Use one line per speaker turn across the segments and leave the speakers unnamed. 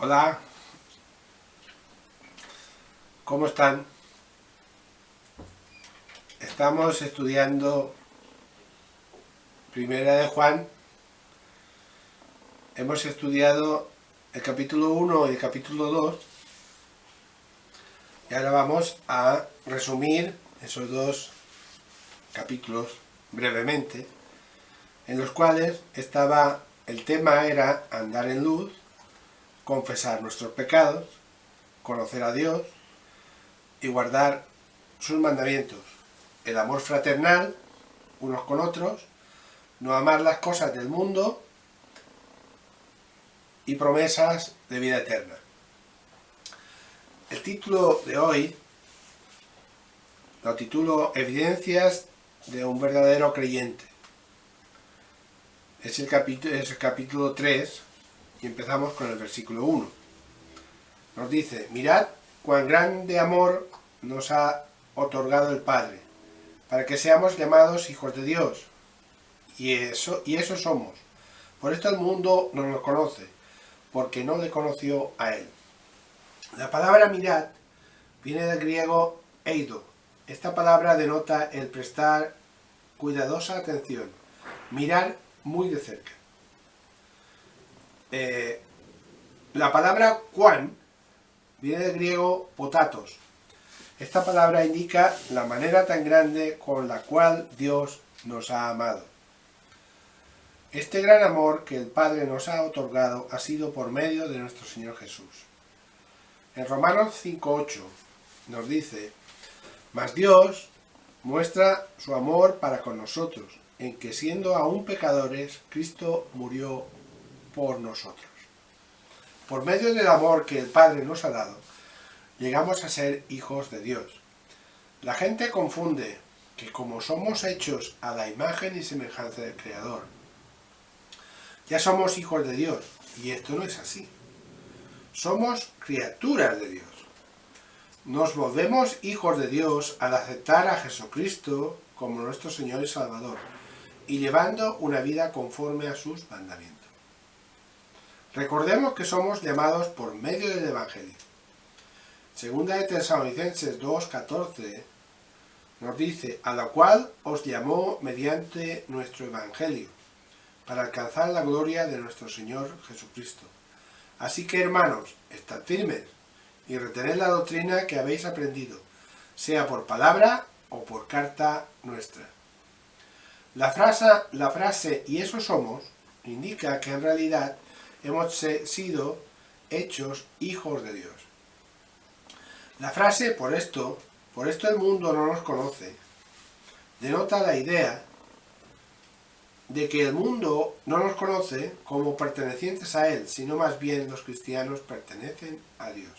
Hola, ¿cómo están? Estamos estudiando Primera de Juan. Hemos estudiado el capítulo 1 y el capítulo 2 y ahora vamos a resumir esos dos capítulos brevemente, en los cuales el tema era andar en luz, confesar nuestros pecados, conocer a Dios y guardar sus mandamientos, el amor fraternal unos con otros, no amar las cosas del mundo y promesas de vida eterna. El título de hoy lo titulo Evidencias de un verdadero creyente. Es el capítulo 3 y empezamos con el versículo 1. Nos dice: mirad cuán grande amor nos ha otorgado el Padre, para que seamos llamados hijos de Dios. Y eso somos. Por esto el mundo no nos conoce, porque no le conoció a Él. La palabra mirad viene del griego eido. Esta palabra denota el prestar cuidadosa atención, mirar muy de cerca. La palabra cuán viene del griego potatos. Esta palabra indica la manera tan grande con la cual Dios nos ha amado. Este gran amor que el Padre nos ha otorgado ha sido por medio de nuestro Señor Jesús. En Romanos 5:8 nos dice: mas Dios muestra su amor para con nosotros, en que siendo aún pecadores, Cristo murió por nosotros. Por medio del amor que el Padre nos ha dado, llegamos a ser hijos de Dios. La gente confunde que como somos hechos a la imagen y semejanza del Creador, ya somos hijos de Dios, y esto no es así. Somos criaturas de Dios. Nos volvemos hijos de Dios al aceptar a Jesucristo como nuestro Señor y Salvador, y llevando una vida conforme a sus mandamientos. Recordemos que somos llamados por medio del Evangelio. Segunda de Tesalonicenses 2:14 nos dice: a la cual os llamó mediante nuestro Evangelio, para alcanzar la gloria de nuestro Señor Jesucristo. Así que, hermanos, estad firmes y retened la doctrina que habéis aprendido, sea por palabra o por carta nuestra. La frase "y eso somos" indica que en realidad hemos sido hechos hijos de Dios. La frase por esto el mundo no nos conoce, denota la idea de que el mundo no nos conoce como pertenecientes a él, sino más bien los cristianos pertenecen a Dios.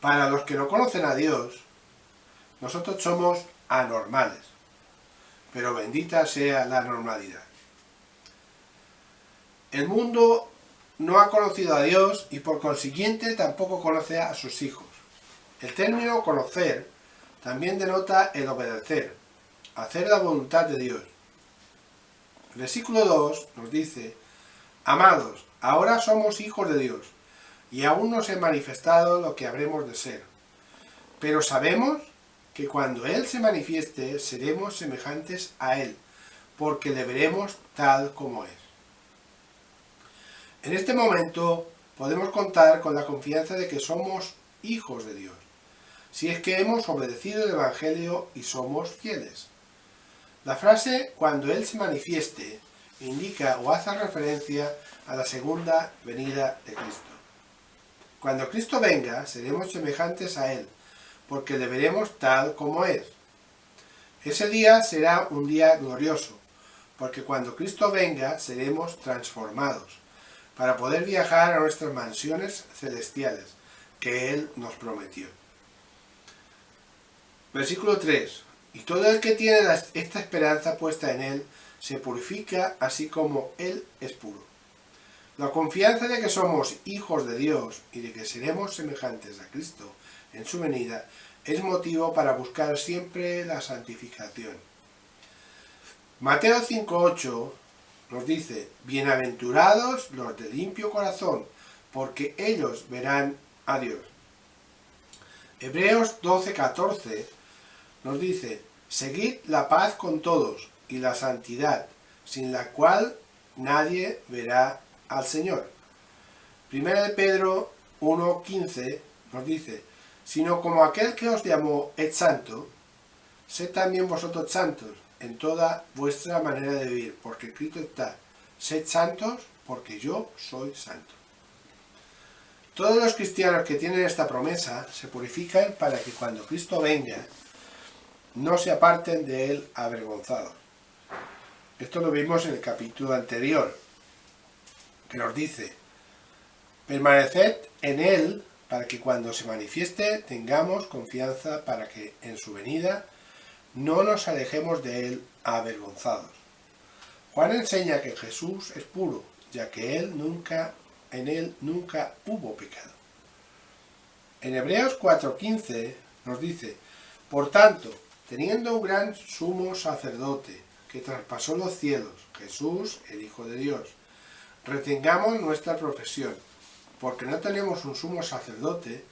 Para los que no conocen a Dios, nosotros somos anormales, pero bendita sea la normalidad. El mundo no ha conocido a Dios y por consiguiente tampoco conoce a sus hijos. El término conocer también denota el obedecer, hacer la voluntad de Dios. El versículo 2 nos dice: amados, ahora somos hijos de Dios, y aún no se ha manifestado lo que habremos de ser. Pero sabemos que cuando Él se manifieste, seremos semejantes a Él, porque le veremos tal como es. En este momento podemos contar con la confianza de que somos hijos de Dios, si es que hemos obedecido el Evangelio y somos fieles. La frase "cuando Él se manifieste" indica o hace referencia a la segunda venida de Cristo. Cuando Cristo venga, seremos semejantes a Él, porque le veremos tal como es. Ese día será un día glorioso, porque cuando Cristo venga seremos transformados, para poder viajar a nuestras mansiones celestiales, que Él nos prometió. Versículo 3. Y todo el que tiene esta esperanza puesta en Él, se purifica así como Él es puro. La confianza de que somos hijos de Dios y de que seremos semejantes a Cristo en su venida es motivo para buscar siempre la santificación. Mateo 5:8 nos dice: bienaventurados los de limpio corazón, porque ellos verán a Dios. Hebreos 12:14 nos dice: seguid la paz con todos y la santidad, sin la cual nadie verá al Señor. Primera de Pedro 1:15 nos dice: sino como aquel que os llamó es santo, sed también vosotros santos en toda vuestra manera de vivir, porque escrito está: sed santos porque yo soy santo. Todos los cristianos que tienen esta promesa se purifican para que cuando Cristo venga no se aparten de él avergonzados. Esto lo vimos en el capítulo anterior, que nos dice: permaneced en él para que cuando se manifieste tengamos confianza para que en su venida no nos alejemos de él avergonzados. Juan enseña que Jesús es puro, ya que en él nunca hubo pecado. En Hebreos 4:15 nos dice: por tanto, teniendo un gran sumo sacerdote que traspasó los cielos, Jesús, el Hijo de Dios, retengamos nuestra profesión, porque no tenemos un sumo sacerdote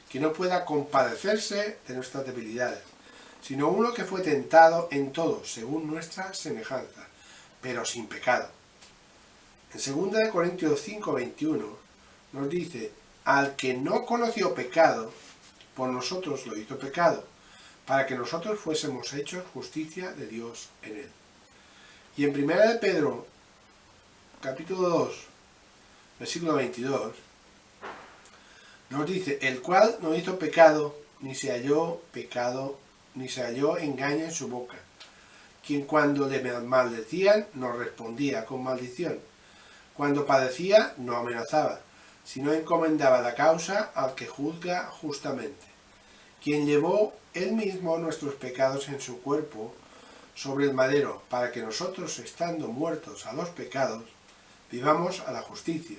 que no pueda compadecerse de nuestras debilidades, sino uno que fue tentado en todo, según nuestra semejanza, pero sin pecado. En 2 Corintios 5:21 nos dice: al que no conoció pecado, por nosotros lo hizo pecado, para que nosotros fuésemos hechos justicia de Dios en él. Y en 1 de Pedro, capítulo 2, versículo 22, nos dice: el cual no hizo pecado, ni se halló engaño en su boca, quien cuando le maldecían no respondía con maldición, cuando padecía no amenazaba, sino encomendaba la causa al que juzga justamente, quien llevó él mismo nuestros pecados en su cuerpo sobre el madero, para que nosotros, estando muertos a los pecados, vivamos a la justicia,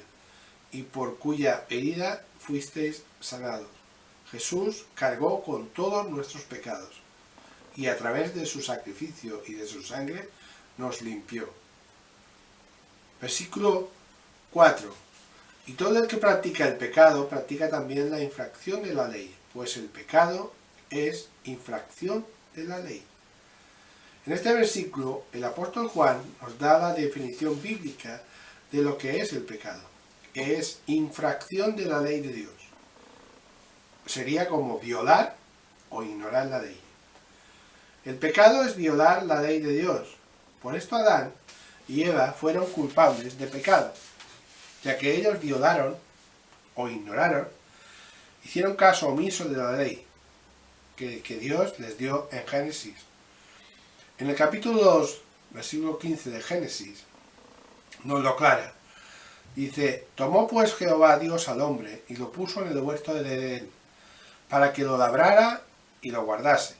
y por cuya herida fuisteis sanados. Jesús cargó con todos nuestros pecados, y a través de su sacrificio y de su sangre nos limpió. Versículo 4. Y todo el que practica el pecado practica también la infracción de la ley, pues el pecado es infracción de la ley. En este versículo, el apóstol Juan nos da la definición bíblica de lo que es el pecado. Es infracción de la ley de Dios. Sería como violar o ignorar la ley. El pecado es violar la ley de Dios. Por esto Adán y Eva fueron culpables de pecado, ya que ellos violaron o ignoraron, hicieron caso omiso de la ley que Dios les dio en Génesis. En el capítulo 2, versículo 15 de Génesis, nos lo aclara. Dice: tomó pues Jehová Dios al hombre y lo puso en el huerto de Edén, para que lo labrara y lo guardase.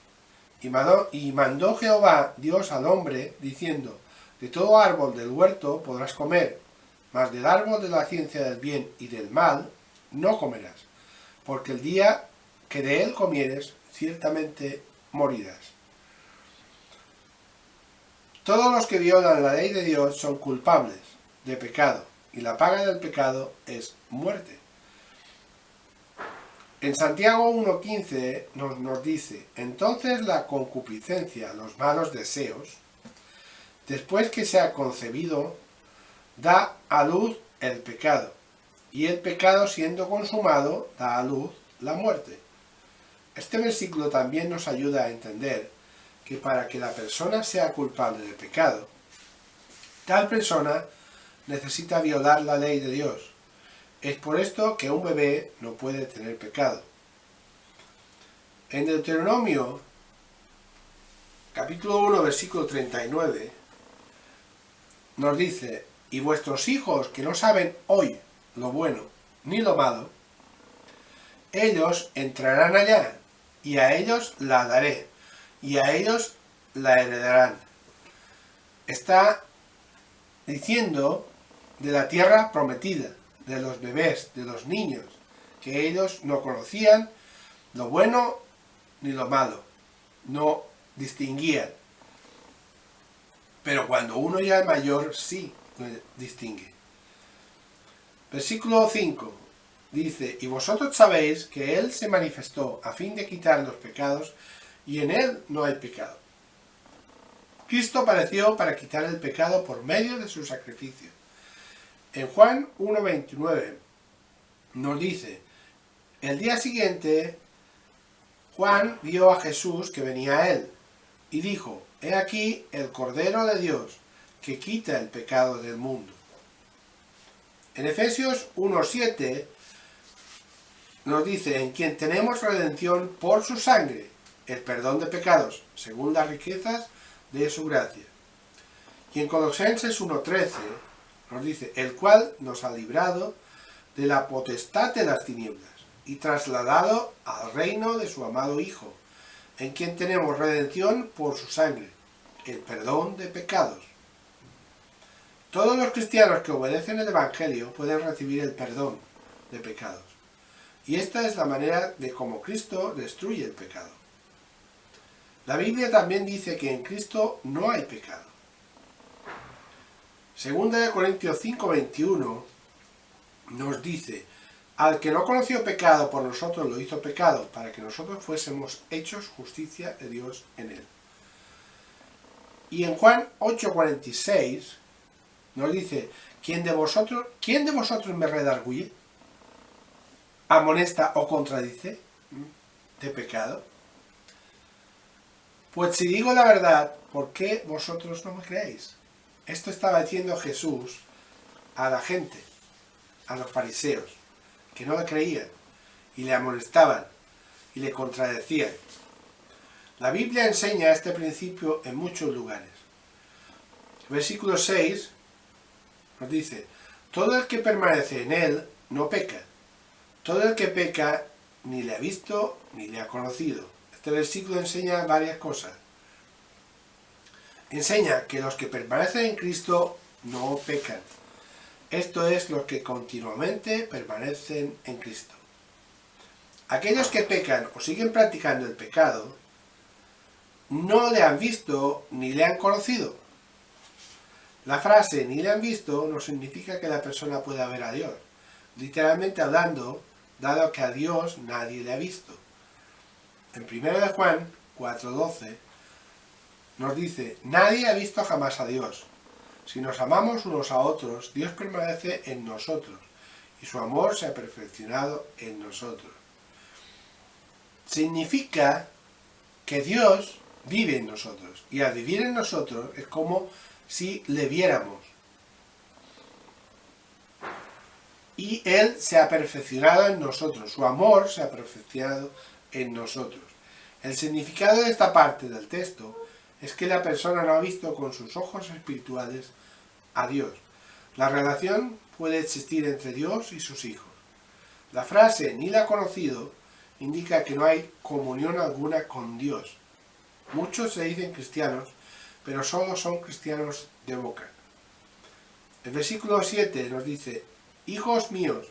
Y mandó Jehová Dios al hombre, diciendo: de todo árbol del huerto podrás comer, mas del árbol de la ciencia del bien y del mal no comerás, porque el día que de él comieres, ciertamente morirás. Todos los que violan la ley de Dios son culpables de pecado, y la paga del pecado es muerte. En Santiago 1:15 nos dice: entonces la concupiscencia, los malos deseos, después que se ha concebido, da a luz el pecado, y el pecado, siendo consumado, da a luz la muerte. Este versículo también nos ayuda a entender que para que la persona sea culpable de pecado, tal persona necesita violar la ley de Dios. Es por esto que un bebé no puede tener pecado. En Deuteronomio, capítulo 1, versículo 39, nos dice: y vuestros hijos que no saben hoy lo bueno ni lo malo, ellos entrarán allá, y a ellos la daré, y a ellos la heredarán. Está diciendo de la tierra prometida, de los bebés, de los niños, que ellos no conocían lo bueno ni lo malo, no distinguían. Pero cuando uno ya es mayor, sí distingue. Versículo 5. dice, y vosotros sabéis que Él se manifestó a fin de quitar los pecados, y en Él no hay pecado. Cristo apareció para quitar el pecado por medio de su sacrificio. En Juan 1:29 nos dice, el día siguiente Juan vio a Jesús que venía a él, y dijo, he aquí el Cordero de Dios, que quita el pecado del mundo. En Efesios 1:7 nos dice, en quien tenemos redención por su sangre, el perdón de pecados, según las riquezas de su gracia. Y en Colosenses 1:13 nos dice, el cual nos ha librado de la potestad de las tinieblas y trasladado al reino de su amado Hijo, en quien tenemos redención por su sangre, el perdón de pecados. Todos los cristianos que obedecen el Evangelio pueden recibir el perdón de pecados. Y esta es la manera de cómo Cristo destruye el pecado. La Biblia también dice que en Cristo no hay pecado. Segunda de Corintios 5:21 nos dice, al que no conoció pecado por nosotros lo hizo pecado, para que nosotros fuésemos hechos justicia de Dios en él. Y en Juan 8:46 nos dice, ¿quién de vosotros me redarguye? ¿Amonesta o contradice de pecado? Pues si digo la verdad, ¿por qué vosotros no me creéis? Esto estaba diciendo Jesús a la gente, a los fariseos, que no le creían, y le amonestaban, y le contradecían. La Biblia enseña este principio en muchos lugares. Versículo 6 nos dice, todo el que permanece en él no peca. Todo el que peca ni le ha visto ni le ha conocido. Este versículo enseña varias cosas. Enseña que los que permanecen en Cristo no pecan. Esto es los que continuamente permanecen en Cristo. Aquellos que pecan o siguen practicando el pecado no le han visto ni le han conocido. La frase ni le han visto no significa que la persona pueda ver a Dios. Literalmente hablando, dado que a Dios nadie le ha visto. En 1 de Juan 4:12 nos dice, nadie ha visto jamás a Dios. Si nos amamos unos a otros, Dios permanece en nosotros y su amor se ha perfeccionado en nosotros. Significa que Dios vive en nosotros y al vivir en nosotros es como si le viéramos. Y Él se ha perfeccionado en nosotros, su amor se ha perfeccionado en nosotros. El significado de esta parte del texto es que la persona no ha visto con sus ojos espirituales a Dios. La relación puede existir entre Dios y sus hijos. La frase ni la ha conocido indica que no hay comunión alguna con Dios. Muchos se dicen cristianos, pero solo son cristianos de boca. El versículo 7 nos dice, hijos míos,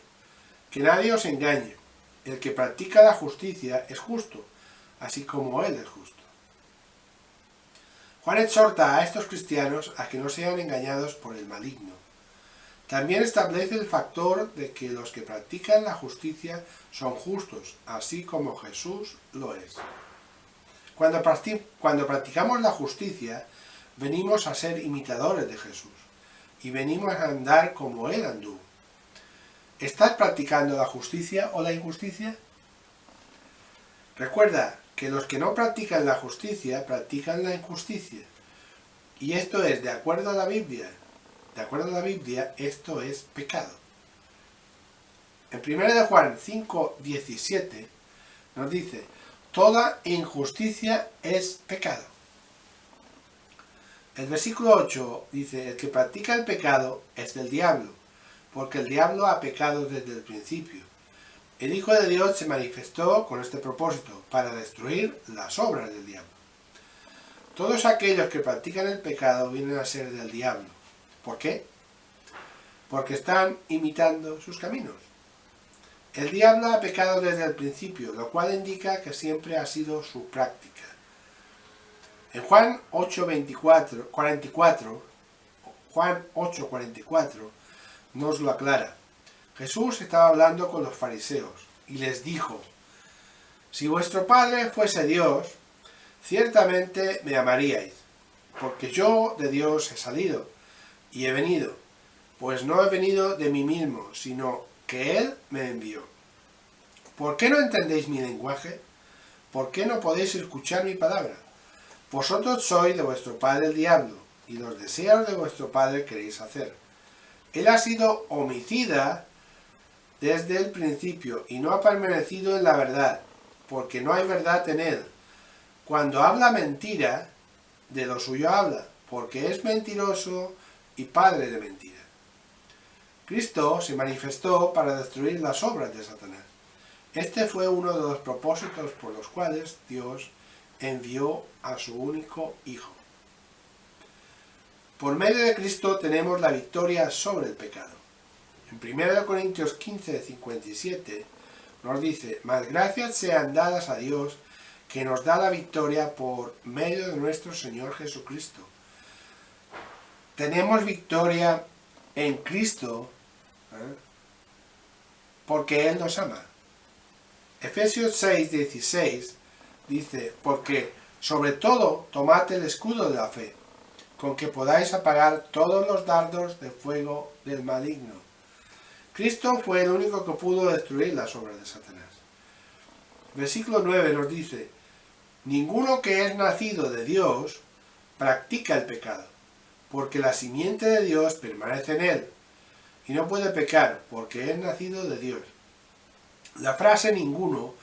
que nadie os engañe. El que practica la justicia es justo, así como Él es justo. Juan exhorta a estos cristianos a que no sean engañados por el maligno. También establece el factor de que los que practican la justicia son justos, así como Jesús lo es. Cuando practicamos la justicia, venimos a ser imitadores de Jesús y venimos a andar como Él anduvo. ¿Estás practicando la justicia o la injusticia? Recuerda que los que no practican la justicia, practican la injusticia. Y esto es de acuerdo a la Biblia. De acuerdo a la Biblia, esto es pecado. En 1 de Juan 5:17 nos dice, toda injusticia es pecado. El versículo 8 dice, el que practica el pecado es del diablo, porque el diablo ha pecado desde el principio. El Hijo de Dios se manifestó con este propósito, para destruir las obras del diablo. Todos aquellos que practican el pecado vienen a ser del diablo. ¿Por qué? Porque están imitando sus caminos. El diablo ha pecado desde el principio, lo cual indica que siempre ha sido su práctica. En Juan 8:44 nos lo aclara. Jesús estaba hablando con los fariseos y les dijo: si vuestro Padre fuese Dios, ciertamente me amaríais, porque yo de Dios he salido y he venido, pues no he venido de mí mismo, sino que Él me envió. ¿Por qué no entendéis mi lenguaje? ¿Por qué no podéis escuchar mi palabra? Vosotros sois de vuestro padre el diablo, y los deseos de vuestro padre queréis hacer. Él ha sido homicida desde el principio, y no ha permanecido en la verdad, porque no hay verdad en él. Cuando habla mentira, de lo suyo habla, porque es mentiroso y padre de mentira. Cristo se manifestó para destruir las obras de Satanás. Este fue uno de los propósitos por los cuales Dios envió a su único Hijo. Por medio de Cristo tenemos la victoria sobre el pecado. En 1 Corintios 15, 57 nos dice: mas gracias sean dadas a Dios, que nos da la victoria por medio de nuestro Señor Jesucristo. Tenemos victoria en Cristo, porque Él nos ama. Efesios 6, 16 dice: porque sobre todo tomad el escudo de la fe, con que podáis apagar todos los dardos de fuego del maligno. Cristo fue el único que pudo destruir las obras de Satanás. Versículo 9 nos dice: ninguno que es nacido de Dios practica el pecado, porque la simiente de Dios permanece en él, y no puede pecar, porque es nacido de Dios. La frase ninguno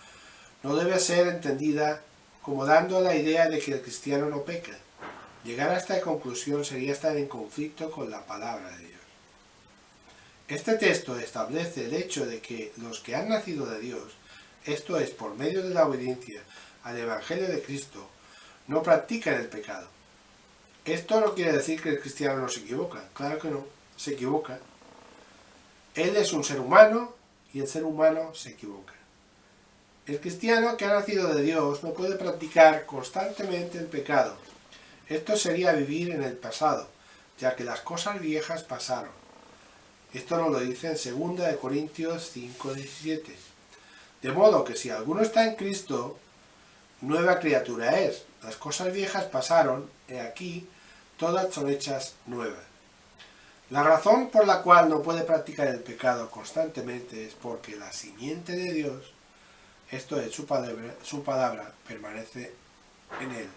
no debe ser entendida como dando la idea de que el cristiano no peca. Llegar a esta conclusión sería estar en conflicto con la palabra de Dios. Este texto establece el hecho de que los que han nacido de Dios, esto es, por medio de la obediencia al Evangelio de Cristo, no practican el pecado. Esto no quiere decir que el cristiano no se equivoca. Claro que no, se equivoca. Él es un ser humano y el ser humano se equivoca. El cristiano que ha nacido de Dios no puede practicar constantemente el pecado. Esto sería vivir en el pasado, ya que las cosas viejas pasaron. Esto nos lo dice en 2 Corintios 5, 17. De modo que si alguno está en Cristo, nueva criatura es. Las cosas viejas pasaron, he aquí, todas son hechas nuevas. La razón por la cual no puede practicar el pecado constantemente es porque la simiente de Dios, esto es su palabra, permanece en él,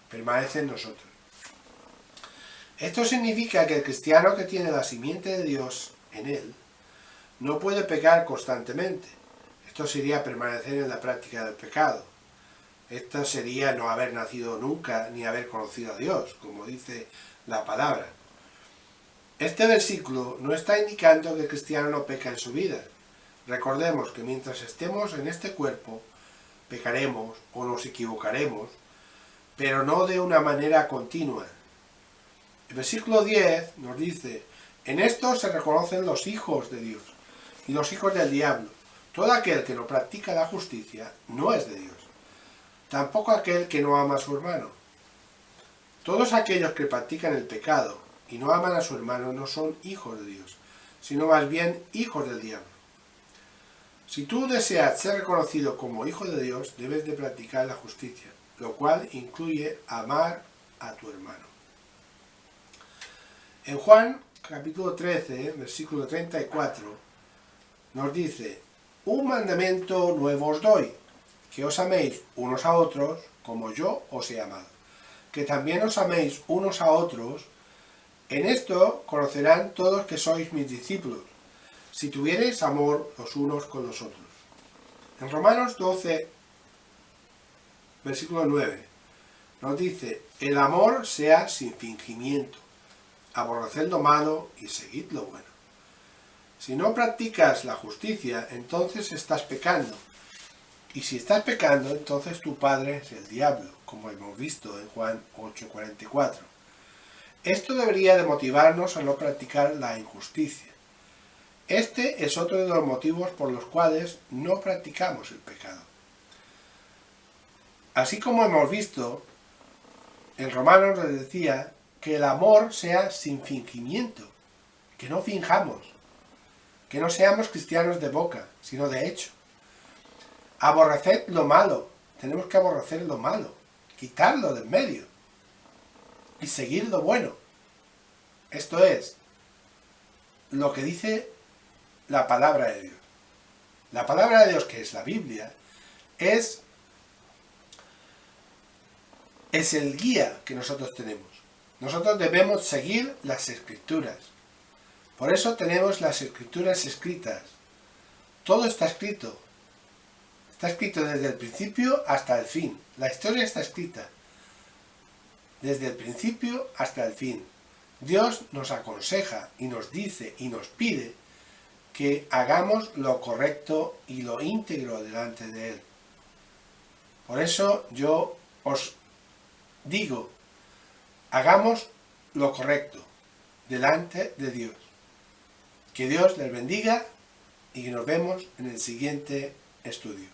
permanece en nosotros. Esto significa que el cristiano que tiene la simiente de Dios en él no puede pecar constantemente. Esto sería permanecer en la práctica del pecado. Esto sería no haber nacido nunca ni haber conocido a Dios, como dice la palabra. Este versículo no está indicando que el cristiano no peca en su vida. Recordemos que mientras estemos en este cuerpo, pecaremos o nos equivocaremos, pero no de una manera continua. El versículo 10 nos dice: en esto se reconocen los hijos de Dios y los hijos del diablo. Todo aquel que no practica la justicia no es de Dios, tampoco aquel que no ama a su hermano. Todos aquellos que practican el pecado y no aman a su hermano no son hijos de Dios, sino más bien hijos del diablo. Si tú deseas ser reconocido como hijo de Dios, debes de practicar la justicia, lo cual incluye amar a tu hermano. En Juan, capítulo 13, versículo 34, nos dice: un mandamiento nuevo os doy, que os améis unos a otros como yo os he amado, que también os améis unos a otros. En esto conocerán todos que sois mis discípulos, si tuviereis amor los unos con los otros. En Romanos 12, versículo 9, nos dice: el amor sea sin fingimiento, aborreced lo malo y seguid lo bueno. Si no practicas la justicia, entonces estás pecando. Y si estás pecando, entonces tu padre es el diablo, como hemos visto en Juan 8:44. Esto debería de motivarnos a no practicar la injusticia. Este es otro de los motivos por los cuales no practicamos el pecado. Así como hemos visto, en Romanos les decía que el amor sea sin fingimiento, que no finjamos. que no seamos cristianos de boca, sino de hecho. Aborreced lo malo, tenemos que aborrecer lo malo, quitarlo del medio y seguir lo bueno. Esto es lo que dice la palabra de Dios. La palabra de Dios, que es la Biblia, es el guía que nosotros tenemos. Nosotros debemos seguir las Escrituras. Por eso tenemos las Escrituras escritas. Todo está escrito. Está escrito desde el principio hasta el fin. La historia está escrita desde el principio hasta el fin. Dios nos aconseja y nos dice y nos pide que hagamos lo correcto y lo íntegro delante de Él. Por eso yo os digo, hagamos lo correcto delante de Dios. Que Dios les bendiga y nos vemos en el siguiente estudio.